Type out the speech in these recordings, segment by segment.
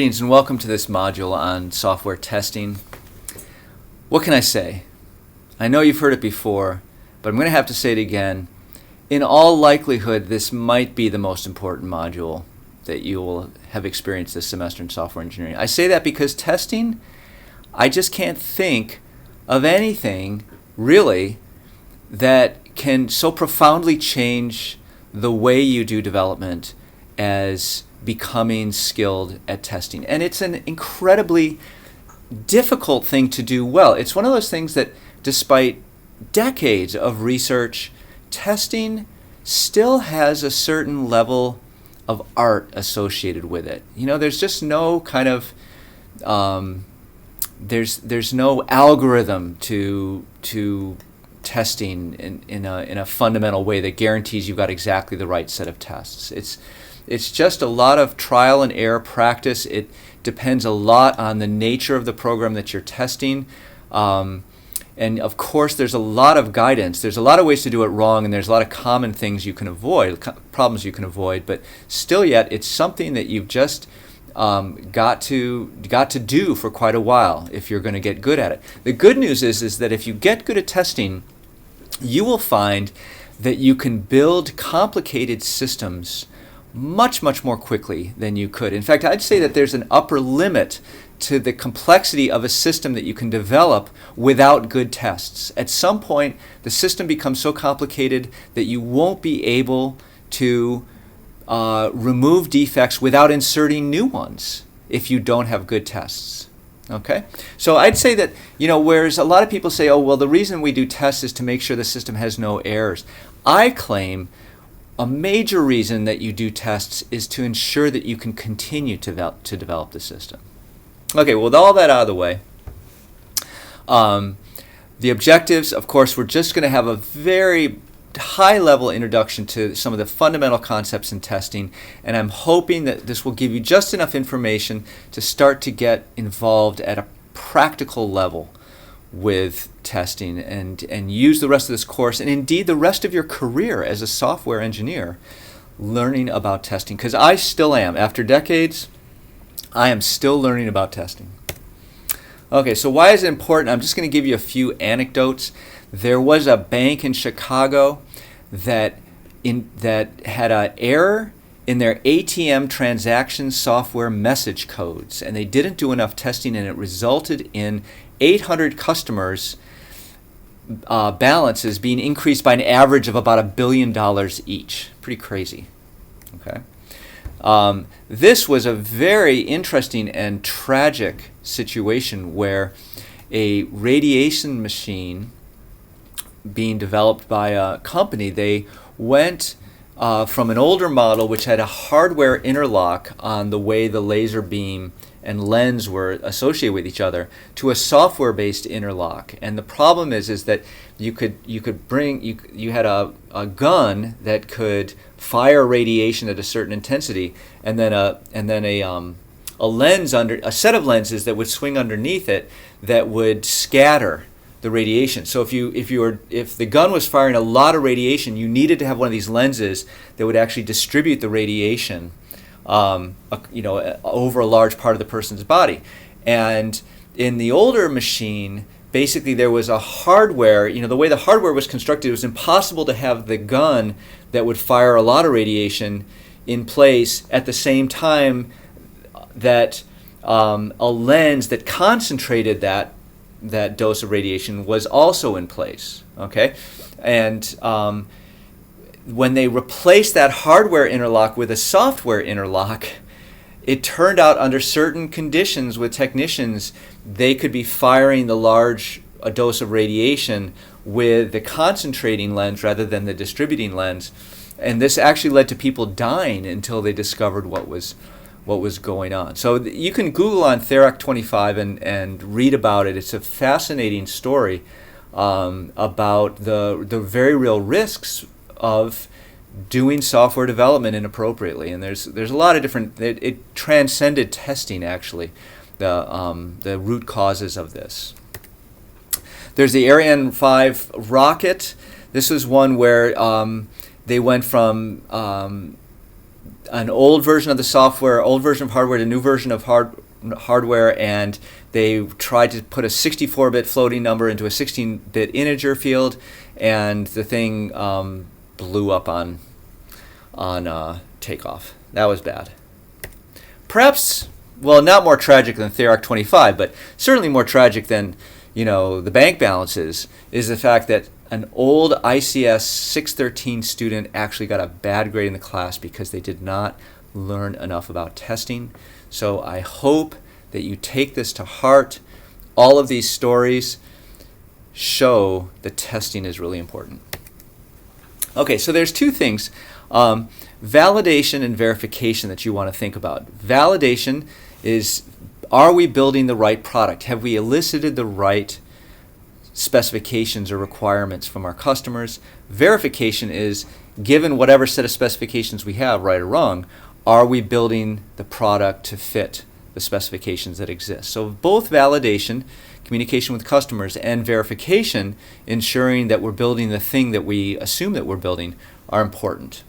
Greetings and welcome to this module on software testing. What can I say? I know you've heard it before, but I'm going to have to say it again. In all likelihood, this might be the most important module that you will have experienced this semester in software engineering. I say that because testing, I just can't think of anything really that can so profoundly change the way you do development as becoming skilled at testing. And it's an incredibly difficult thing to do well. It's one of those things that despite decades of research, testing still has a certain level of art associated with it. You know, there's just no kind of there's no algorithm to testing in a fundamental way that guarantees you've got exactly the right set of tests. It's just a lot of trial and error practice. It depends a lot on the nature of the program that you're testing. And of course, there's a lot of guidance. There's a lot of ways to do it wrong, and there's a lot of common things you can avoid, problems you can avoid. But still yet, it's something that you've just got to do for quite a while if you're going to get good at it. The good news is that if you get good at testing, you will find that you can build complicated systems much more quickly than you could. In fact, I'd say that there's an upper limit to the complexity of a system that you can develop without good tests. At some point, the system becomes so complicated that you won't be able to remove defects without inserting new ones if you don't have good tests. Okay? So I'd say that, whereas a lot of people say, oh, well, the reason we do tests is to make sure the system has no errors. I claim a major reason that you do tests is to ensure that you can continue to develop the system. Okay, well, with all that out of the way, the objectives, of course, we're just going to have a very high-level introduction to some of the fundamental concepts in testing, and I'm hoping that this will give you just enough information to start to get involved at a practical level with testing and use the rest of this course and indeed the rest of your career as a software engineer learning about testing, because I still am. After decades, I am still learning about testing. Okay, so why is it important? I'm just going to give you a few anecdotes. There was a bank in Chicago that had an error in their ATM transaction software message codes, and they didn't do enough testing, and it resulted in 800 customers' balances being increased by an average of about $1 billion each. Pretty crazy. Okay. This was a very interesting and tragic situation where a radiation machine being developed by a company, they went from an older model which had a hardware interlock on the way the laser beam and lens were associated with each other to a software-based interlock. And the problem is that you had a gun that could fire radiation at a certain intensity, and then a lens a set of lenses that would swing underneath it that would scatter the radiation. So if the gun was firing a lot of radiation, you needed to have one of these lenses that would actually distribute the radiation over a large part of the person's body. And in the older machine, basically there was a hardware, the way the hardware was constructed, it was impossible to have the gun that would fire a lot of radiation in place at the same time that a lens that concentrated that dose of radiation was also in place. Okay? And when they replaced that hardware interlock with a software interlock, it turned out under certain conditions with technicians, they could be firing a dose of radiation with the concentrating lens rather than the distributing lens. And this actually led to people dying until they discovered what was going on. So you can Google on Therac 25 and read about it. It's a fascinating story about the very real risks of doing software development inappropriately, and there's a lot of different. It transcended testing actually, the root causes of this. There's the Ariane 5 rocket. This was one where they went from an old version of the software, old version of hardware, to a new version of hardware, and they tried to put a 64-bit floating number into a 16-bit integer field, and the thing blew up on takeoff. That was bad. Perhaps, well, not more tragic than Therac 25, but certainly more tragic than, the bank balances, is the fact that an old ICS 613 student actually got a bad grade in the class because they did not learn enough about testing. So I hope that you take this to heart. All of these stories show that testing is really important. Okay, so there's two things, validation and verification, that you want to think about. Validation is, are we building the right product? Have we elicited the right specifications or requirements from our customers? Verification is, given whatever set of specifications we have, right or wrong, are we building the product to fit the specifications that exist? So both validation, communication with customers, and verification, ensuring that we're building the thing that we assume that we're building, are important.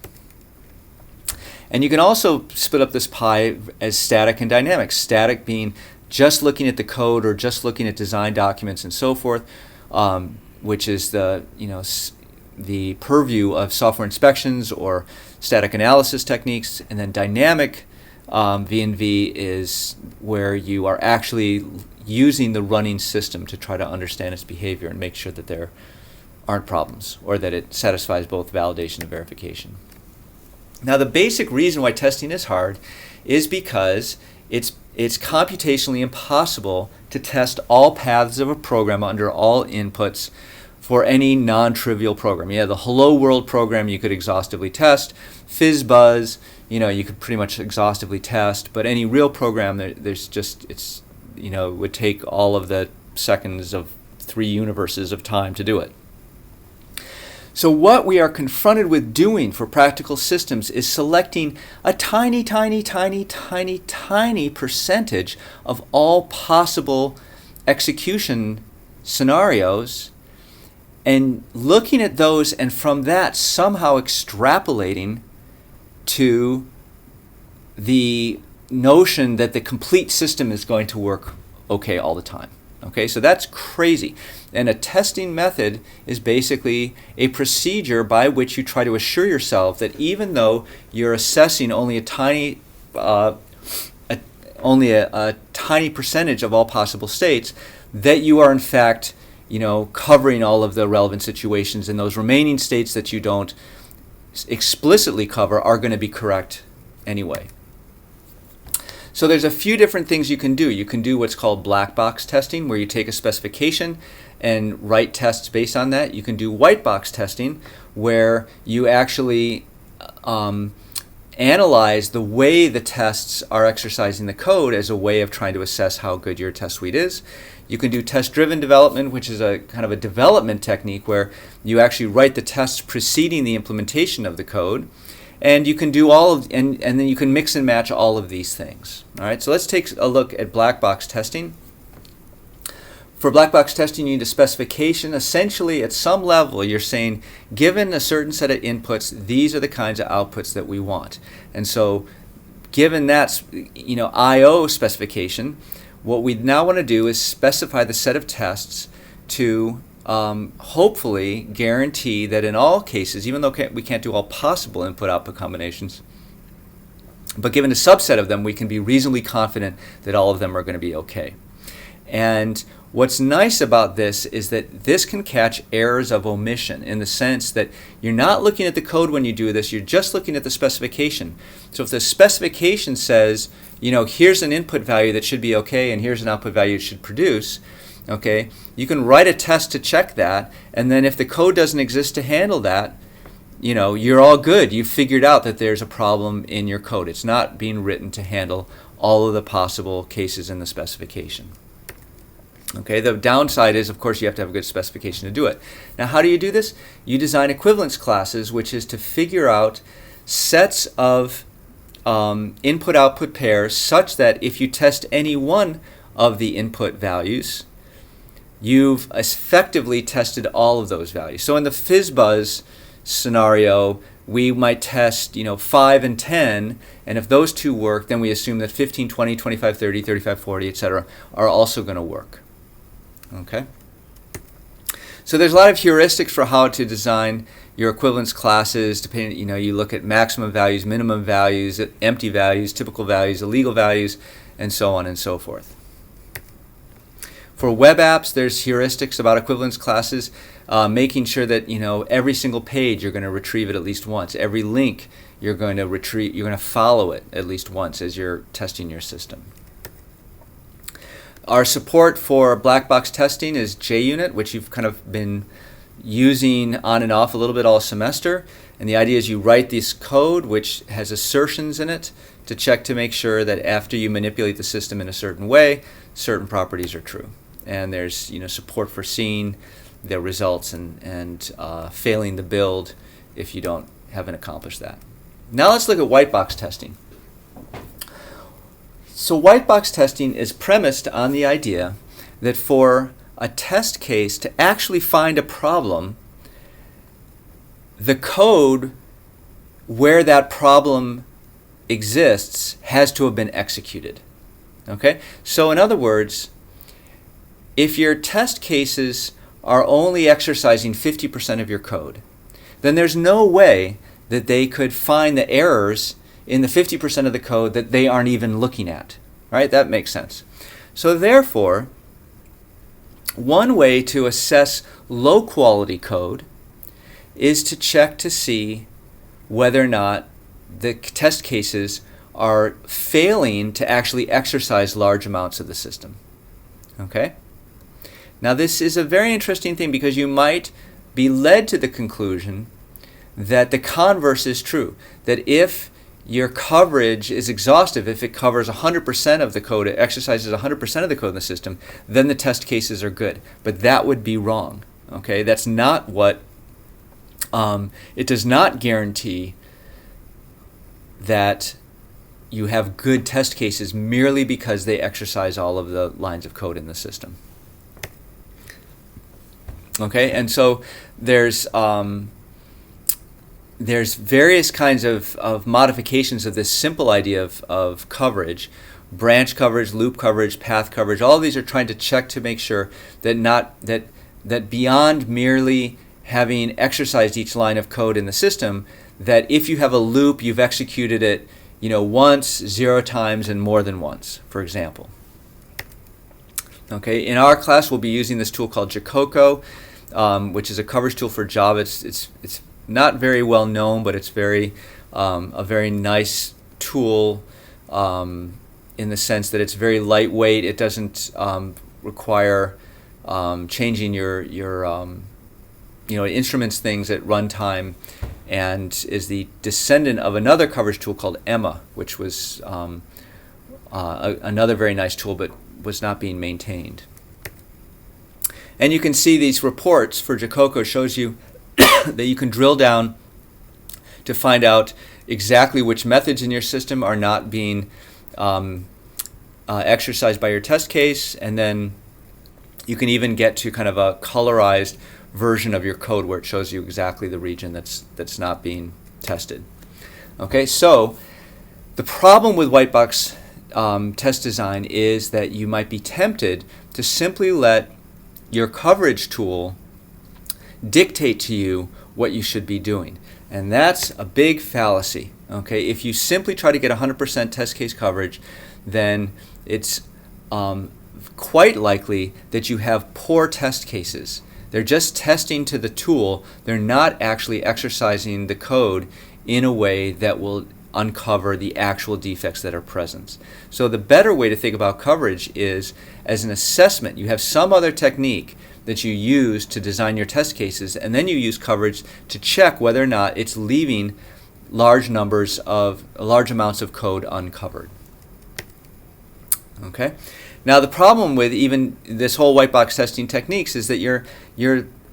And you can also split up this pie as static and dynamic. Static being just looking at the code or just looking at design documents and so forth, which is the purview of software inspections or static analysis techniques. And then dynamic V&V is where you are actually using the running system to try to understand its behavior and make sure that there aren't problems, or that it satisfies both validation and verification. Now, the basic reason why testing is hard is because it's computationally impossible to test all paths of a program under all inputs for any non-trivial program. Yeah, the Hello World program you could exhaustively test. FizzBuzz, you could pretty much exhaustively test. But any real program, there's just, it would take all of the seconds of 3 universes of time to do it. So what we are confronted with doing for practical systems is selecting a tiny, tiny, tiny, tiny, tiny percentage of all possible execution scenarios and looking at those, and from that somehow extrapolating to the notion that the complete system is going to work okay all the time. Okay, so that's crazy. And a testing method is basically a procedure by which you try to assure yourself that even though you're assessing only a tiny percentage of all possible states, that you are in fact, covering all of the relevant situations, and those remaining states that you don't explicitly cover are going to be correct anyway. So there's a few different things you can do. You can do what's called black box testing, where you take a specification and write tests based on that. You can do white box testing, where you actually analyze the way the tests are exercising the code as a way of trying to assess how good your test suite is. You can do test-driven development, which is a kind of a development technique where you actually write the tests preceding the implementation of the code. And you can do and then you can mix and match all of these things. All right, so let's take a look at black box testing. For black box testing, you need a specification. Essentially, at some level, you're saying, given a certain set of inputs, these are the kinds of outputs that we want. And so, given that, I/O specification, what we now want to do is specify the set of tests to hopefully guarantee that in all cases, even though we can't do all possible input-output combinations, but given a subset of them, we can be reasonably confident that all of them are going to be okay. And what's nice about this is that this can catch errors of omission, in the sense that you're not looking at the code when you do this, you're just looking at the specification. So if the specification says, here's an input value that should be okay and here's an output value it should produce, okay, you can write a test to check that, and then if the code doesn't exist to handle that, you're all good. You've figured out that there's a problem in your code. It's not being written to handle all of the possible cases in the specification. Okay, the downside is, of course, you have to have a good specification to do it. Now, how do you do this? You design equivalence classes, which is to figure out sets of input-output pairs such that if you test any one of the input values, you've effectively tested all of those values. So in the FizzBuzz scenario, we might test 5 and 10, and if those two work, then we assume that 15, 20, 25, 30, 35, 40, etc. are also going to work. Okay? So there's a lot of heuristics for how to design your equivalence classes. Depending, you look at maximum values, minimum values, empty values, typical values, illegal values, and so on and so forth. For web apps, there's heuristics about equivalence classes, making sure that every single page you're going to retrieve it at least once. Every link you're going to follow it at least once as you're testing your system. Our support for black box testing is JUnit, which you've kind of been using on and off a little bit all semester. And the idea is you write this code which has assertions in it to check to make sure that after you manipulate the system in a certain way, certain properties are true. And there's support for seeing the results and failing the build if you haven't accomplished that. Now let's look at white box testing. So white box testing is premised on the idea that for a test case to actually find a problem, the code where that problem exists has to have been executed. Okay? So in other words, if your test cases are only exercising 50% of your code, then there's no way that they could find the errors in the 50% of the code that they aren't even looking at. Right? That makes sense. So therefore, one way to assess low quality code is to check to see whether or not the test cases are failing to actually exercise large amounts of the system. Okay? Now this is a very interesting thing because you might be led to the conclusion that the converse is true, that if your coverage is exhaustive, if it covers 100% of the code, it exercises 100% of the code in the system, then the test cases are good. But that would be wrong. Okay, that's not what, it does not guarantee that you have good test cases merely because they exercise all of the lines of code in the system. Okay, and so there's various kinds of modifications of this simple idea of coverage. Branch coverage, loop coverage, path coverage, all of these are trying to check to make sure that that beyond merely having exercised each line of code in the system, that if you have a loop, you've executed it once, 0 times, and more than once, for example. Okay, in our class we'll be using this tool called JaCoCo, which is a coverage tool for Java. It's not very well known, but it's a very nice tool in the sense that it's very lightweight. It doesn't require changing your it instruments things at runtime, and is the descendant of another coverage tool called Emma, which was another very nice tool, but was not being maintained. And you can see these reports for JaCoCo shows you that you can drill down to find out exactly which methods in your system are not being exercised by your test case, and then you can even get to kind of a colorized version of your code where it shows you exactly the region that's not being tested. Okay, so the problem with white box test design is that you might be tempted to simply let your coverage tool dictate to you what you should be doing. And that's a big fallacy. Okay, if you simply try to get 100% test case coverage, then it's quite likely that you have poor test cases. They're just testing to the tool. They're not actually exercising the code in a way that will uncover the actual defects that are present. So the better way to think about coverage is as an assessment. You have some other technique that you use to design your test cases, and then you use coverage to check whether or not it's leaving large amounts of code uncovered. Okay? Now the problem with even this whole white box testing techniques is that you're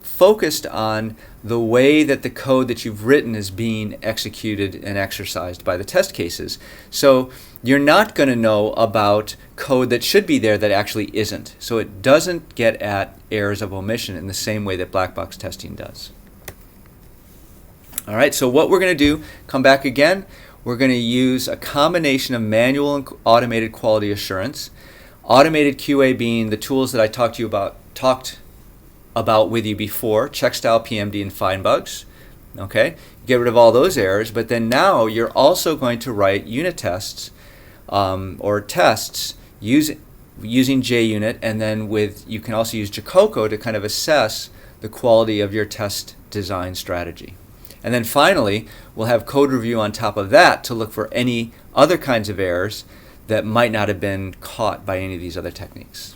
focused on the way that the code that you've written is being executed and exercised by the test cases. So you're not going to know about code that should be there that actually isn't. So it doesn't get at errors of omission in the same way that black box testing does. All right, so what we're going to do, come back again, we're going to use a combination of manual and automated quality assurance. Automated QA being the tools that I talked about with you before, check style, PMD, and find bugs. Okay, get rid of all those errors, but then now you're also going to write unit tests or tests using JUnit, and then you can also use JaCoCo to kind of assess the quality of your test design strategy. And then finally, we'll have code review on top of that to look for any other kinds of errors that might not have been caught by any of these other techniques.